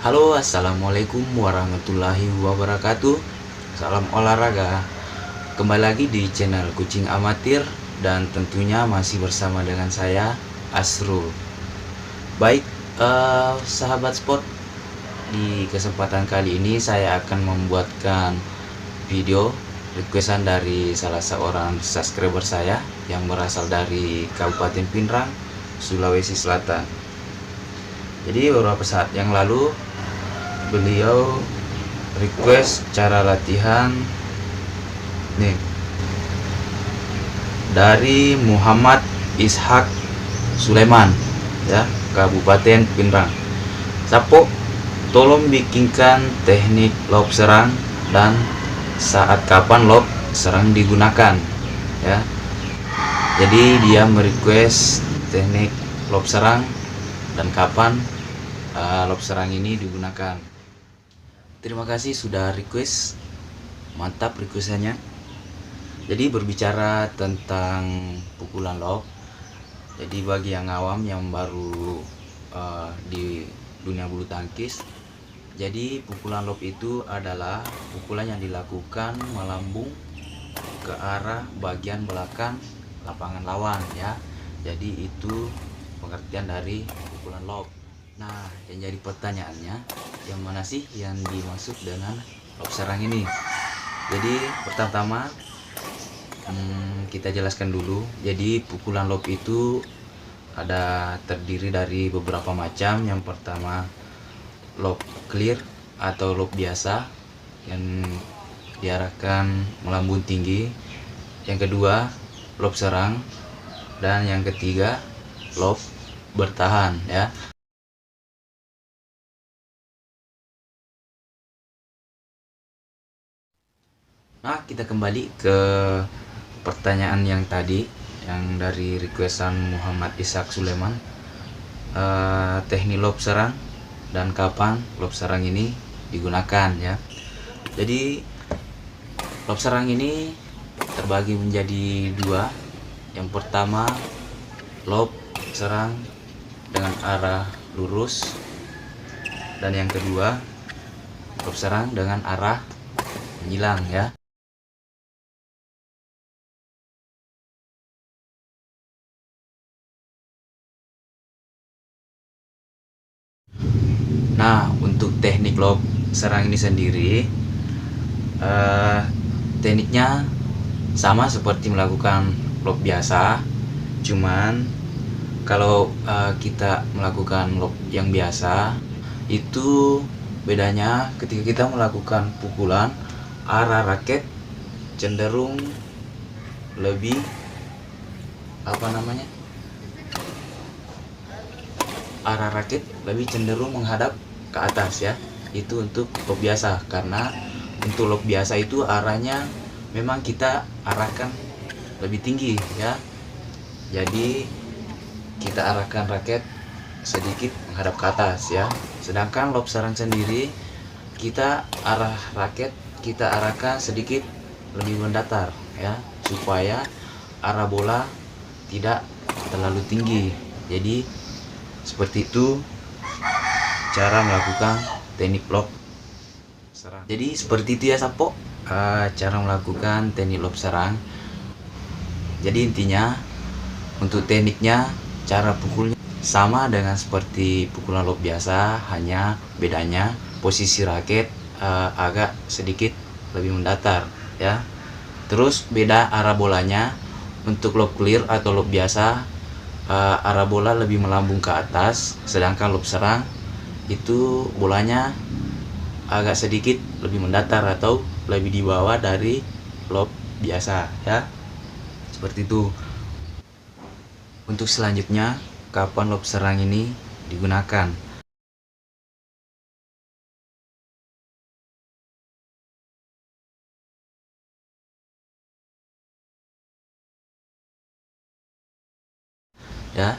Halo, assalamualaikum warahmatullahi wabarakatuh. Salam olahraga. Kembali lagi di channel Kucing Amatir dan tentunya masih bersama dengan saya Asrul. Baik, sahabat sport, di kesempatan kali ini saya akan membuatkan video requestan dari salah seorang subscriber saya yang berasal dari Kabupaten Pinrang, Sulawesi Selatan. Jadi beberapa saat yang lalu beliau request cara latihan nih dari Muhammad Ishak Sulaiman, ya, Kabupaten Pinrang. Sapo, tolong bikinkan teknik lob serang dan saat kapan lob serang digunakan, ya. Jadi dia merequest teknik lob serang dan kapan lob serang ini digunakan. Terima kasih sudah request, mantap requestannya. Jadi berbicara tentang pukulan lob, jadi bagi yang awam yang baru di dunia bulu tangkis, jadi pukulan lob itu adalah pukulan yang dilakukan melambung ke arah bagian belakang lapangan lawan, ya. Jadi itu pengertian dari pukulan lob. Nah, yang jadi pertanyaannya, yang mana sih yang dimaksud dengan lob serang ini? Jadi pertama-tama kita jelaskan dulu. Jadi pukulan lob itu ada terdiri dari beberapa macam. Yang pertama lob clear atau lob biasa yang diarahkan melambung tinggi. Yang kedua lob serang, dan yang ketiga lob bertahan, ya. Nah, kita kembali ke pertanyaan yang tadi, yang dari requestan Muhammad Ishak Sulaiman. Teknik lob serang dan kapan lob serang ini digunakan, ya. Jadi lob serang ini terbagi menjadi dua. Yang pertama lob serang dengan arah lurus, dan yang kedua lob serang dengan arah menyilang, ya. Nah, untuk teknik lob serang ini sendiri, tekniknya sama seperti melakukan lob biasa, cuman kalau kita melakukan lob yang biasa, itu bedanya ketika kita melakukan pukulan, arah raket cenderung lebih arah raket lebih cenderung menghadap ke atas, ya. Itu untuk lob biasa, karena untuk lob biasa itu arahnya memang kita arahkan lebih tinggi, ya. Jadi kita arahkan raket sedikit menghadap ke atas, ya. Sedangkan lob serang sendiri, kita arahkan sedikit lebih mendatar, ya, supaya arah bola tidak terlalu tinggi. Jadi seperti itu cara melakukan teknik lob serang. Jadi seperti itu, ya, Sapo, cara melakukan teknik lob serang. Jadi intinya untuk tekniknya, cara pukulnya sama dengan seperti pukulan lob biasa, hanya bedanya posisi raket agak sedikit lebih mendatar, ya. Terus beda arah bolanya. Untuk lob clear atau lob biasa, arah bola lebih melambung ke atas, sedangkan lob serang itu bolanya agak sedikit lebih mendatar atau lebih di bawah dari lob biasa, ya. Seperti itu. Untuk selanjutnya, kapan lob serang ini digunakan? Ya,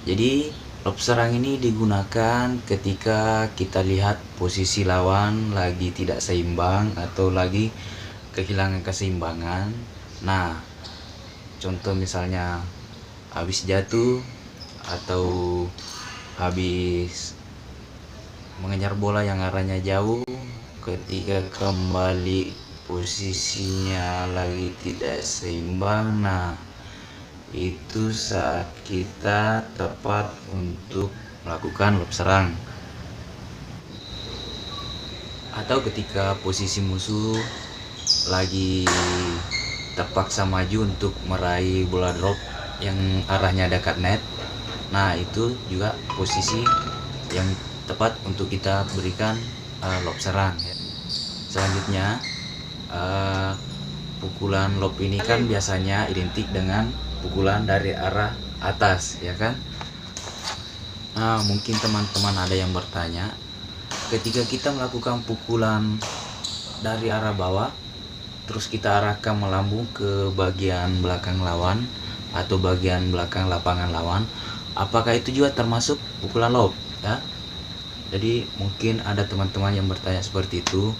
jadi lob serang ini digunakan ketika kita lihat posisi lawan lagi tidak seimbang atau lagi kehilangan keseimbangan. Nah, contoh misalnya habis jatuh atau habis mengejar bola yang arahnya jauh. Ketika kembali posisinya lagi tidak seimbang, nah itu saat kita tepat untuk melakukan lob serang. Atau ketika posisi musuh lagi terpaksa maju untuk meraih bola drop yang arahnya dekat net, nah itu juga posisi yang tepat untuk kita berikan lob serang ya. Selanjutnya pukulan lob ini kan biasanya identik dengan pukulan dari arah atas ya kan. Nah mungkin teman-teman ada yang bertanya, ketika kita melakukan pukulan dari arah bawah terus kita arahkan melambung ke bagian belakang lawan atau bagian belakang lapangan lawan, apakah itu juga termasuk pukulan lob ya? Jadi mungkin ada teman-teman yang bertanya seperti itu.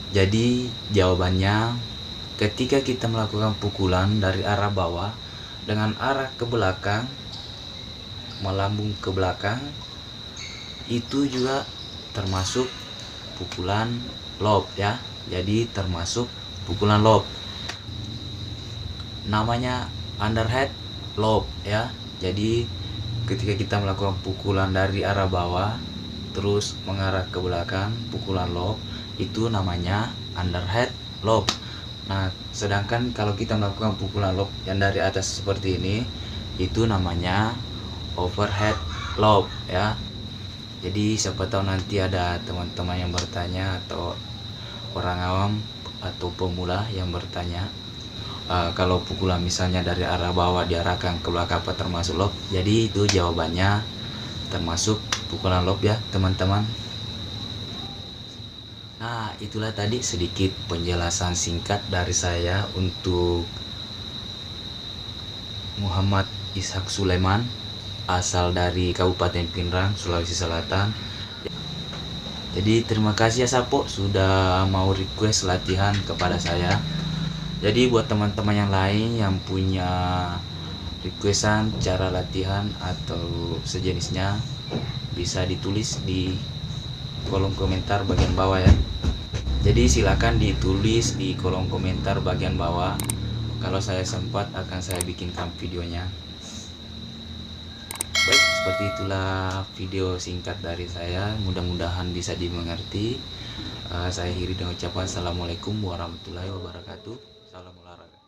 Jadi jawabannya, ketika kita melakukan pukulan dari arah bawah dengan arah ke belakang, melambung ke belakang, itu juga termasuk pukulan lob ya. Jadi termasuk pukulan lob. Namanya underhand lob ya. Jadi ketika kita melakukan pukulan dari arah bawah terus mengarah ke belakang, pukulan lob, itu namanya underhand lob. Nah sedangkan kalau kita melakukan pukulan lob yang dari atas seperti ini, itu namanya overhead lob ya. Jadi siapa tahu nanti ada teman-teman yang bertanya atau orang awam atau pemula yang bertanya, kalau pukulan misalnya dari arah bawah diarahkan ke belakang apa termasuk lob? Jadi itu jawabannya termasuk pukulan lob ya teman-teman. Nah itulah tadi sedikit penjelasan singkat dari saya untuk Muhammad Ishak Sulaiman, asal dari Kabupaten Pinrang, Sulawesi Selatan. Jadi terima kasih ya Sapo sudah mau request latihan kepada saya. Jadi buat teman-teman yang lain yang punya requestan cara latihan atau sejenisnya, bisa ditulis di kolom komentar bagian bawah ya. Jadi silakan ditulis di kolom komentar bagian bawah. Kalau saya sempat akan saya bikinkan videonya. Baik, seperti itulah video singkat dari saya. Mudah-mudahan bisa dimengerti. Saya akhiri dengan ucapan assalamualaikum warahmatullahi wabarakatuh. Salam olahraga.